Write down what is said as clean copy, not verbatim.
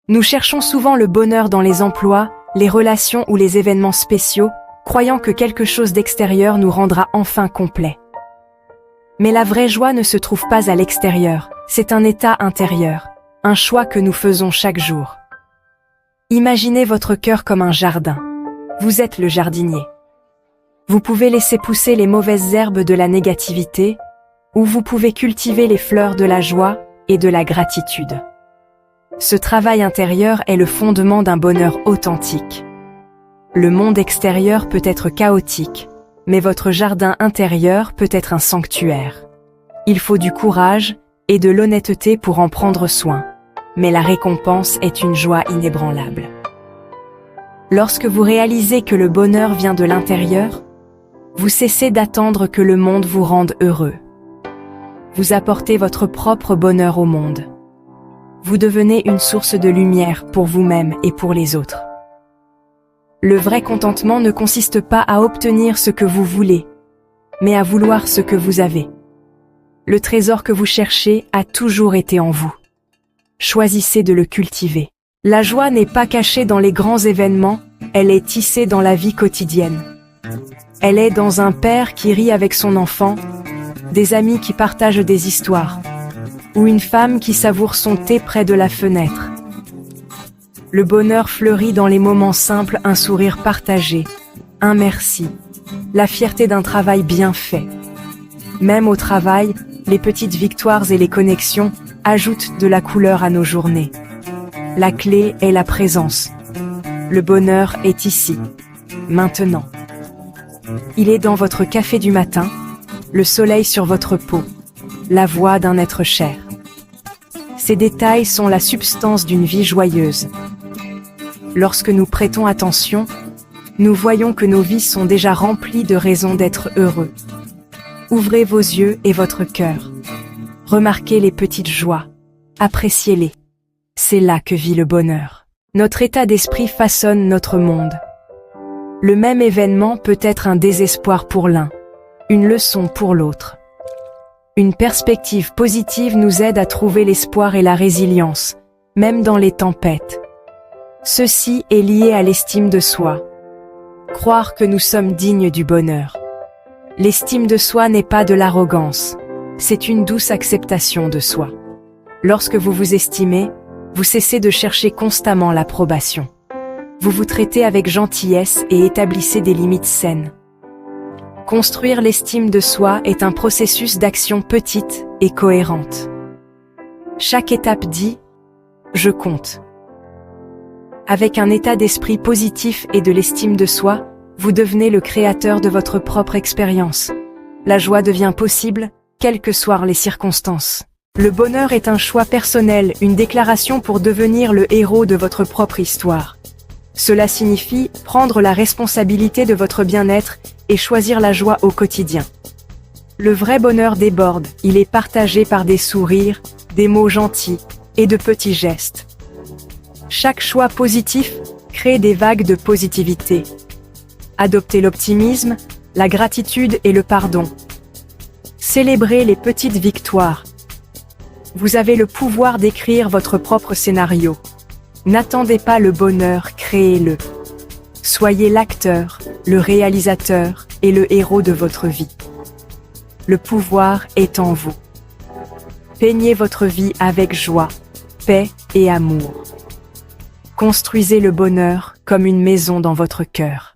Nous cherchons souvent le bonheur dans les emplois, les relations ou les événements spéciaux, croyant que quelque chose d'extérieur nous rendra enfin complets. Mais la vraie joie ne se trouve pas à l'extérieur, c'est un état intérieur, un choix que nous faisons chaque jour. Imaginez votre cœur comme un jardin. Vous êtes le jardinier. Vous pouvez laisser pousser les mauvaises herbes de la négativité, ou vous pouvez cultiver les fleurs de la joie et de la gratitude. Ce travail intérieur est le fondement d'un bonheur authentique. Le monde extérieur peut être chaotique, mais votre jardin intérieur peut être un sanctuaire. Il faut du courage et de l'honnêteté pour en prendre soin, mais la récompense est une joie inébranlable. Lorsque vous réalisez que le bonheur vient de l'intérieur, vous cessez d'attendre que le monde vous rende heureux. Vous apportez votre propre bonheur au monde. Vous devenez une source de lumière pour vous-même et pour les autres. Le vrai contentement ne consiste pas à obtenir ce que vous voulez, mais à vouloir ce que vous avez. Le trésor que vous cherchez a toujours été en vous. Choisissez de le cultiver. La joie n'est pas cachée dans les grands événements, elle est tissée dans la vie quotidienne. Elle est dans un père qui rit avec son enfant, des amis qui partagent des histoires, ou une femme qui savoure son thé près de la fenêtre. Le bonheur fleurit dans les moments simples, un sourire partagé, un merci, la fierté d'un travail bien fait. Même au travail, les petites victoires et les connexions ajoutent de la couleur à nos journées. La clé est la présence. Le bonheur est ici, maintenant. Il est dans votre café du matin, le soleil sur votre peau, la voix d'un être cher. Ces détails sont la substance d'une vie joyeuse. Lorsque nous prêtons attention, nous voyons que nos vies sont déjà remplies de raisons d'être heureux. Ouvrez vos yeux et votre cœur. Remarquez les petites joies. Appréciez-les. C'est là que vit le bonheur. Notre état d'esprit façonne notre monde. Le même événement peut être un désespoir pour l'un, une leçon pour l'autre. Une perspective positive nous aide à trouver l'espoir et la résilience, même dans les tempêtes. Ceci est lié à l'estime de soi. Croire que nous sommes dignes du bonheur. L'estime de soi n'est pas de l'arrogance, c'est une douce acceptation de soi. Lorsque vous vous estimez, vous cessez de chercher constamment l'approbation. Vous vous traitez avec gentillesse et établissez des limites saines. Construire l'estime de soi est un processus d'action petite et cohérente. Chaque étape dit « je compte ». Avec un état d'esprit positif et de l'estime de soi, vous devenez le créateur de votre propre expérience. La joie devient possible, quelles que soient les circonstances. Le bonheur est un choix personnel, une déclaration pour devenir le héros de votre propre histoire. Cela signifie prendre la responsabilité de votre bien-être et choisir la joie au quotidien. Le vrai bonheur déborde, il est partagé par des sourires, des mots gentils et de petits gestes. Chaque choix positif crée des vagues de positivité. Adoptez l'optimisme, la gratitude et le pardon. Célébrez les petites victoires. Vous avez le pouvoir d'écrire votre propre scénario. N'attendez pas le bonheur, créez-le. Soyez l'acteur, le réalisateur et le héros de votre vie. Le pouvoir est en vous. Peignez votre vie avec joie, paix et amour. Construisez le bonheur comme une maison dans votre cœur.